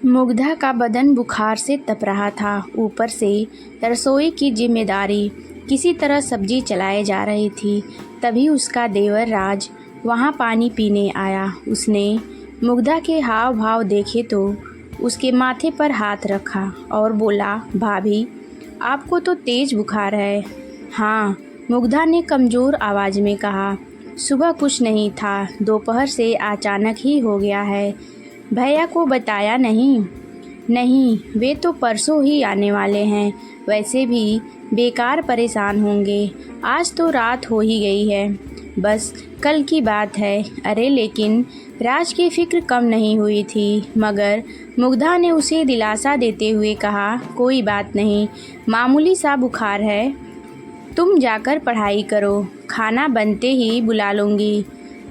मुग्धा का बदन बुखार से तप रहा था। ऊपर से रसोई की जिम्मेदारी किसी तरह सब्जी चलाए जा रही थी। तभी उसका देवर राज वहाँ पानी पीने आया। उसने मुग्धा के हाव भाव देखे तो उसके माथे पर हाथ रखा और बोला, भाभी आपको तो तेज बुखार है। हाँ, मुग्धा ने कमज़ोर आवाज़ में कहा। सुबह कुछ नहीं था, दोपहर से अचानक ही हो गया है। भैया को बताया नहीं? नहीं, वे तो परसों ही आने वाले हैं। वैसे भी बेकार परेशान होंगे। आज तो रात हो ही गई है, बस कल की बात है। अरे लेकिन राज की फिक्र कम नहीं हुई थी, मगर मुग्धा ने उसे दिलासा देते हुए कहा, कोई बात नहीं, मामूली सा बुखार है। तुम जाकर पढ़ाई करो, खाना बनते ही बुला लूँगी।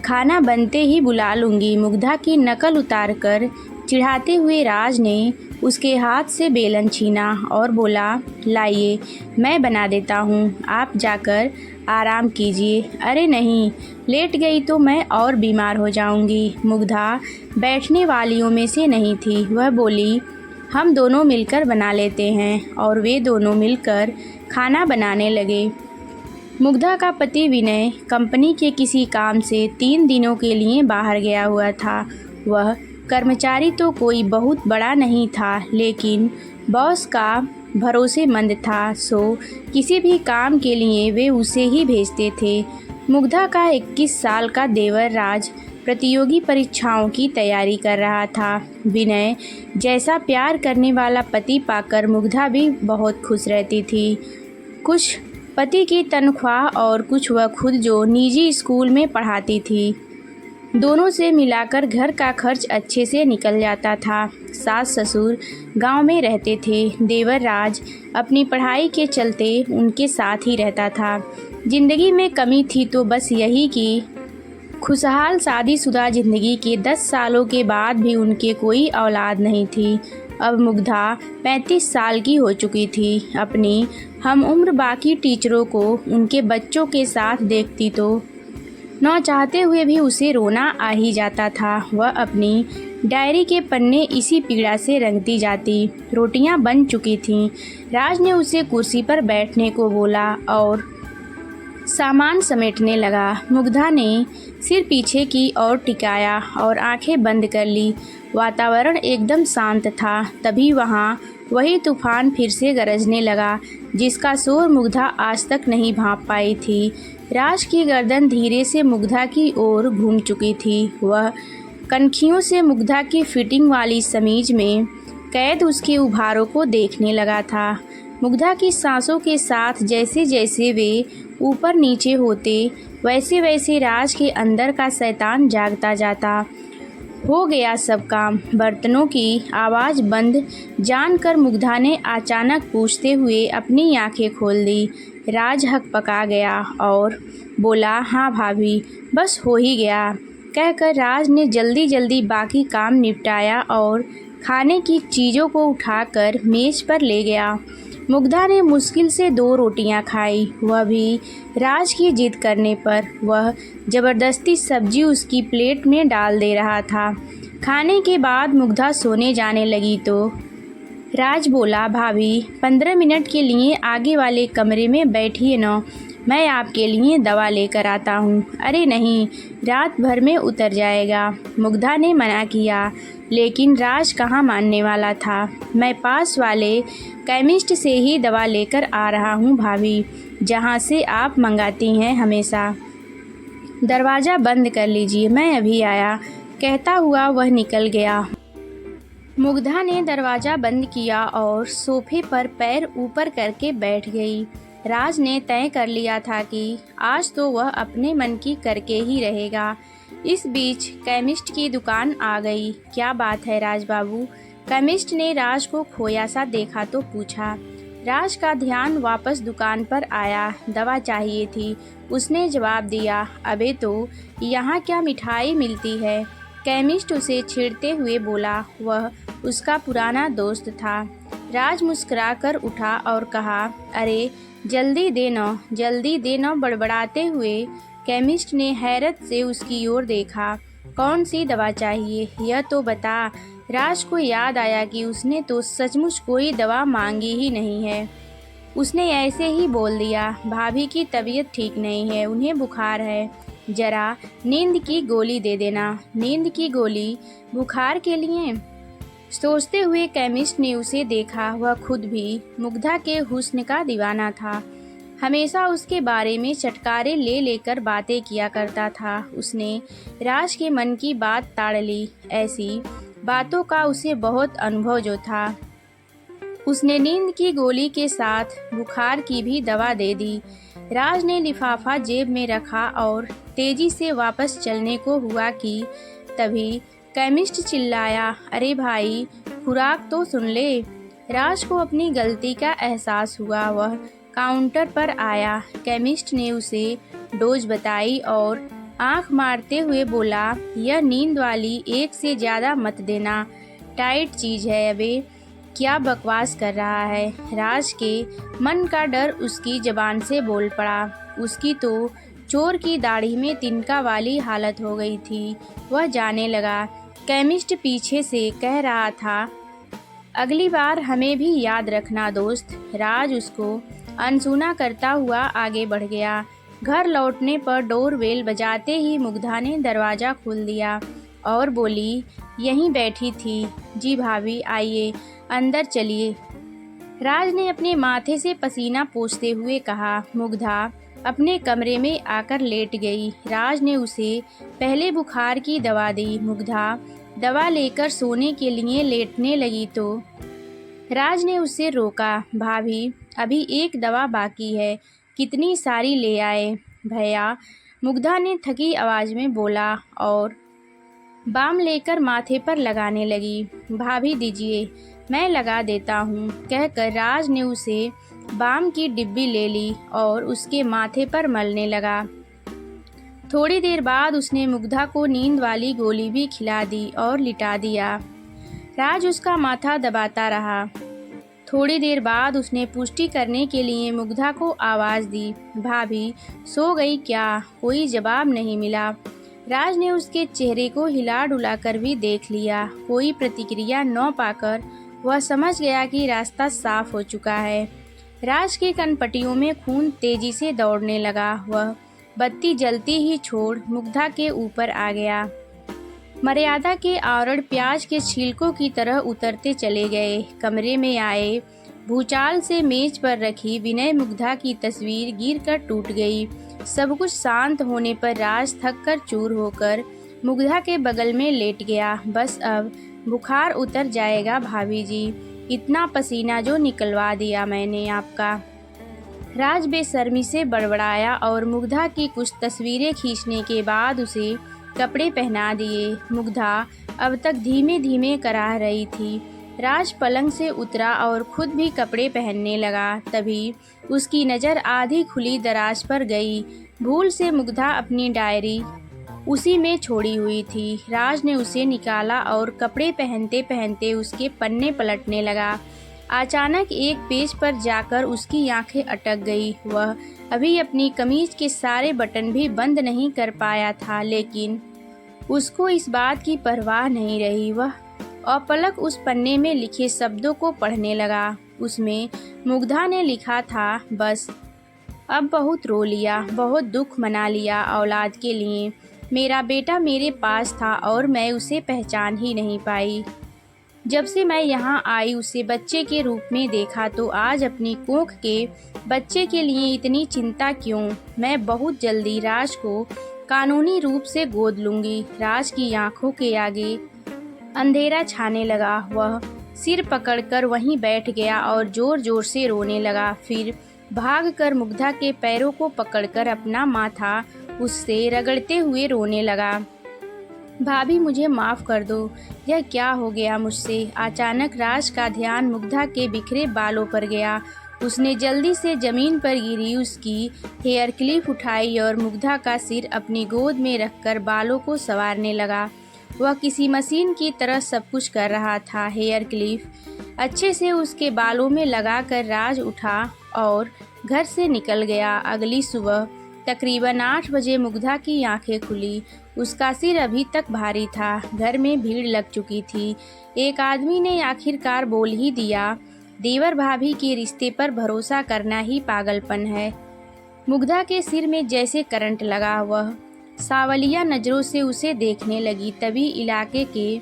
खाना बनते ही बुला लूँगी। मुग्धा की नकल उतारकर चिढ़ाते हुए राज ने उसके हाथ से बेलन छीना और बोला, लाइए मैं बना देता हूँ, आप जाकर आराम कीजिए। अरे नहीं, लेट गई तो मैं और बीमार हो जाऊँगी। मुग्धा बैठने वालियों में से नहीं थी। वह बोली, हम दोनों मिलकर बना लेते हैं। और वे दोनों मिलकर खाना बनाने लगे। मुग्धा का पति विनय कंपनी के किसी काम से 3 दिनों के लिए बाहर गया हुआ था। वह कर्मचारी तो कोई बहुत बड़ा नहीं था, लेकिन बॉस का भरोसेमंद था, सो किसी भी काम के लिए वे उसे ही भेजते थे। मुग्धा का 21 साल का देवर राज प्रतियोगी परीक्षाओं की तैयारी कर रहा था। विनय जैसा प्यार करने वाला पति पाकर मुग्धा भी बहुत खुश रहती थी। कुछ पति की तनख्वाह और कुछ वह खुद जो निजी स्कूल में पढ़ाती थी। दोनों से मिलाकर घर का खर्च अच्छे से निकल जाता था। सास ससुर गांव में रहते थे। देवर राज अपनी पढ़ाई के चलते उनके साथ ही रहता था। जिंदगी में कमी थी तो बस यही कि खुशहाल शादीशुदा ज़िंदगी के 10 सालों के बाद भी उनके कोई औलाद नहीं थी। अब मुग्धा 35 साल की हो चुकी थी। अपनी हम उम्र बाकी टीचरों को उनके बच्चों के साथ देखती तो न चाहते हुए भी उसे रोना आ ही जाता था। वह अपनी डायरी के पन्ने इसी पीड़ा से रंगती जाती। रोटियां बन चुकी थीं। राज ने उसे कुर्सी पर बैठने को बोला और सामान समेटने लगा। मुग्धा ने सिर पीछे की ओर टिकाया और आंखें बंद कर ली। वातावरण एकदम शांत था। तभी वहाँ वही तूफान फिर से गरजने लगा, जिसका शोर मुग्धा आज तक नहीं भांप पाई थी। राज की गर्दन धीरे से मुग्धा की ओर घूम चुकी थी। वह कनखियों से मुग्धा की फिटिंग वाली समीज में कैद उसके उभारों को देखने लगा था। मुग्धा की सांसों के साथ जैसे जैसे वे ऊपर नीचे होते, वैसे वैसे राज के अंदर का शैतान जागता जाता। हो गया सब काम। बर्तनों की आवाज़ बंद जानकर मुग्धा ने अचानक पूछते हुए अपनी आंखें खोल दी। राज हकपका गया और बोला, हाँ भाभी, बस हो ही गया, कहकर राज ने जल्दी जल्दी बाकी काम निपटाया और खाने की चीज़ों को उठाकर मेज़ पर ले गया। मुग्धा ने मुश्किल से 2 रोटियां खाई, वह भी राज की जिद करने पर। वह ज़बरदस्ती सब्जी उसकी प्लेट में डाल दे रहा था। खाने के बाद मुग्धा सोने जाने लगी तो राज बोला, भाभी 15 मिनट के लिए आगे वाले कमरे में बैठिए न, मैं आपके लिए दवा लेकर आता हूँ। अरे नहीं, रात भर में उतर जाएगा। मुग्धा ने मना किया, लेकिन राज कहाँ मानने वाला था। मैं पास वाले केमिस्ट से ही दवा लेकर आ रहा हूँ भाभी, जहाँ से आप मंगाती हैं हमेशा। दरवाज़ा बंद कर लीजिए, मैं अभी आया, कहता हुआ वह निकल गया। मुग्धा ने दरवाज़ा बंद किया और सोफे पर पैर ऊपर करके बैठ गई। राज ने तय कर लिया था कि आज तो वह अपने मन की करके ही रहेगा। इस बीच केमिस्ट की दुकान आ गई। क्या बात है राज बाबू? केमिस्ट ने राज को खोया सा देखा तो पूछा। राज का ध्यान वापस दुकान पर आया। दवा चाहिए थी, उसने जवाब दिया। अबे तो यहाँ क्या मिठाई मिलती है? केमिस्ट उसे छेड़ते हुए बोला। वह उसका पुराना दोस्त था। राज मुस्कुराकर उठा और कहा, अरे जल्दी दे न, बड़बड़ाते हुए केमिस्ट ने हैरत से उसकी ओर देखा। कौन सी दवा चाहिए यह तो बता। राज को याद आया कि उसने तो सचमुच कोई दवा मांगी ही नहीं है। उसने ऐसे ही बोल दिया, भाभी की तबीयत ठीक नहीं है, उन्हें बुखार है, जरा नींद की गोली दे देना। नींद की गोली? बुखार के लिए? सोचते हुए केमिस्ट ने उसे देखा। वह खुद भी मुग्धा के हुस्न का दीवाना था। हमेशा उसके बारे में चटकारे ले लेकर बातें किया करता था। उसने राज के मन की बात ताड़ ली। ऐसी बातों का उसे बहुत अनुभव जो था। उसने नींद की गोली के साथ बुखार की भी दवा दे दी। राज ने लिफाफा जेब में रखा और तेजी से वापस चलने को हुआ कि तभी केमिस्ट चिल्लाया, अरे भाई, खुराक तो सुन ले। राज को अपनी गलती का एहसास हुआ। वह काउंटर पर आया। केमिस्ट ने उसे डोज बताई और आंख मारते हुए बोला, यह नींद वाली एक से ज़्यादा मत देना, टाइट चीज़ है। अबे क्या बकवास कर रहा है? राज के मन का डर उसकी जबान से बोल पड़ा। उसकी तो चोर की दाढ़ी में तिनका वाली हालत हो गई थी। वह जाने लगा। केमिस्ट पीछे से कह रहा था, अगली बार हमें भी याद रखना दोस्त। राज उसको अनसुना करता हुआ आगे बढ़ गया। घर लौटने पर डोरबेल बजाते ही मुग्धा ने दरवाज़ा खोल दिया और बोली, यहीं बैठी थी। जी भाभी, आइए अंदर चलिए। राज ने अपने माथे से पसीना पोंछते हुए कहा। मुग्धा अपने कमरे में आकर लेट गई। राज ने उसे पहले बुखार की दवा दी। मुग्धा दवा लेकर सोने के लिए लेटने लगी तो राज ने उसे रोका। भाभी, अभी एक दवा बाकी है, कितनी सारी ले आए भैया? मुग्धा ने थकी आवाज़ में बोला और बाम लेकर माथे पर लगाने लगी। भाभी दीजिए, मैं लगा देता हूँ, कहकर राज ने उसे बाम की डिब्बी ले ली और उसके माथे पर मलने लगा। थोड़ी देर बाद उसने मुग्धा को नींद वाली गोली भी खिला दी और लिटा दिया। राज उसका माथा दबाता रहा। थोड़ी देर बाद उसने पुष्टि करने के लिए मुग्धा को आवाज़ दी, भाभी सो गई क्या? कोई जवाब नहीं मिला। राज ने उसके चेहरे को हिला डुला कर भी देख लिया। कोई प्रतिक्रिया न पाकर वह समझ गया कि रास्ता साफ हो चुका है। राज के कनपटियों में खून तेजी से दौड़ने लगा। वह बत्ती जलती ही छोड़ मुग्धा के ऊपर आ गया। मर्यादा के आवरण प्याज के छिलकों की तरह उतरते चले गए। कमरे में आए। भूचाल से मेज पर रखी विनय मुग्धा की तस्वीर गिरकर टूट गई। सब कुछ शांत होने पर राज थक कर चूर होकर मुग्धा के बगल में लेट गया। बस अब बुखार उतर जाएगा भाभी जी, इतना पसीना जो निकलवा दिया मैंने आपका। राज बेशर्मी से बड़बड़ाया और मुग्धा की कुछ तस्वीरें खींचने के बाद उसे कपड़े पहना दिए। मुग्धा अब तक धीमे धीमे कराह रही थी। राज पलंग से उतरा और खुद भी कपड़े पहनने लगा। तभी उसकी नज़र आधी खुली दराज पर गई। भूल से मुग्धा अपनी डायरी उसी में छोड़ी हुई थी। राज ने उसे निकाला और कपड़े पहनते पहनते उसके पन्ने पलटने लगा। अचानक एक पेज पर जाकर उसकी आंखें अटक गई। वह अभी अपनी कमीज के सारे बटन भी बंद नहीं कर पाया था, लेकिन उसको इस बात की परवाह नहीं रही। वह अपलक उस पन्ने में लिखे शब्दों को पढ़ने लगा। उसमें मुग्धा ने लिखा था, बस अब बहुत रो लिया, बहुत दुख मना लिया औलाद के लिए। मेरा बेटा मेरे पास था और मैं उसे पहचान ही नहीं पाई। जब से मैं यहाँ आई उसे बच्चे के रूप में देखा, तो आज अपनी कोख के बच्चे के लिए इतनी चिंता क्यों? मैं बहुत जल्दी राज को कानूनी रूप से गोद लूँगी। राज की आंखों के आगे अंधेरा छाने लगा। वह सिर पकड़कर वहीं बैठ गया और ज़ोर ज़ोर से रोने लगा। फिर भागकर मुग्धा के पैरों को पकड़कर अपना माथा उससे रगड़ते हुए रोने लगा। भाभी मुझे माफ़ कर दो, यह क्या हो गया मुझसे? अचानक राज का ध्यान मुग्धा के बिखरे बालों पर गया। उसने जल्दी से ज़मीन पर गिरी उसकी हेयर क्लिप उठाई और मुग्धा का सिर अपनी गोद में रखकर बालों को संवारने लगा। वह किसी मशीन की तरह सब कुछ कर रहा था। हेयर क्लिप अच्छे से उसके बालों में लगाकर राज उठा और घर से निकल गया। अगली सुबह तकरीबन 8 बजे मुग्धा की आंखें खुली। उसका सिर अभी तक भारी था। घर में भीड़ लग चुकी थी। एक आदमी ने आखिरकार बोल ही दिया, देवर भाभी के रिश्ते पर भरोसा करना ही पागलपन है। मुग्धा के सिर में जैसे करंट लगा। वह सावलिया नज़रों से उसे देखने लगी। तभी इलाके के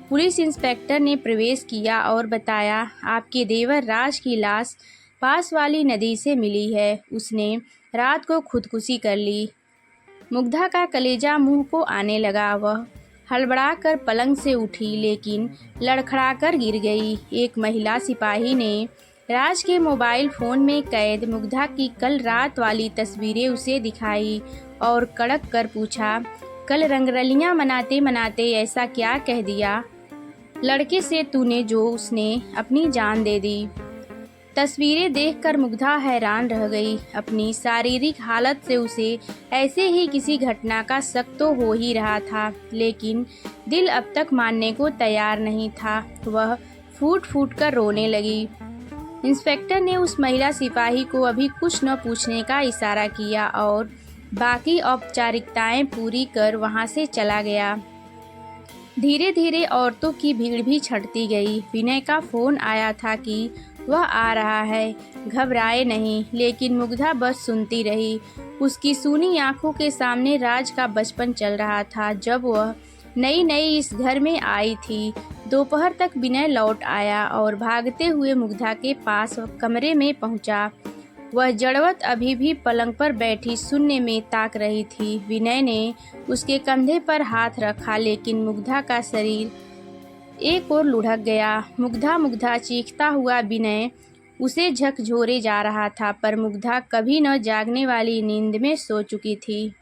पुलिस इंस्पेक्टर ने प्रवेश किया और बताया, आपके देवर राज की लाश पास वाली नदी से मिली है। उसने रात को खुदकुशी कर ली। मुग्धा का कलेजा मुंह को आने लगा। वह हड़बड़ाकर पलंग से उठी, लेकिन लड़खड़ाकर गिर गई। एक महिला सिपाही ने राज के मोबाइल फ़ोन में कैद मुग्धा की कल रात वाली तस्वीरें उसे दिखाई और कड़क कर पूछा, कल रंगरलियां मनाते मनाते ऐसा क्या कह दिया लड़के से तूने जो उसने अपनी जान दे दी। तस्वीरें देखकर मुग्धा हैरान रह गई। अपनी शारीरिक हालत से उसे ऐसे ही किसी घटना का शक तो हो ही रहा था, लेकिन दिल अब तक मानने को तैयार नहीं था। वह फूट फूट कर रोने लगी। इंस्पेक्टर ने उस महिला सिपाही को अभी कुछ न पूछने का इशारा किया और बाकी औपचारिकताएं पूरी कर वहां से चला गया। धीरे धीरे औरतों की भीड़ भी छटती गई। विनय का फ़ोन आया था कि वह आ रहा है, घबराए नहीं, लेकिन मुग्धा बस सुनती रही। उसकी सूनी आंखों के सामने राज का बचपन चल रहा था, जब वह नई नई इस घर में आई थी। दोपहर तक विनय लौट आया और भागते हुए मुग्धा के पास कमरे में पहुंचा। वह जड़वत अभी भी पलंग पर बैठी शून्य में ताक रही थी। विनय ने उसके कंधे पर हाथ रखा, लेकिन मुग्धा का शरीर एक ओर लुढ़क गया। मुग्धा मुग्धा चीखता हुआ विनय उसे झकझोरे जा रहा था, पर मुग्धा कभी न जागने वाली नींद में सो चुकी थी।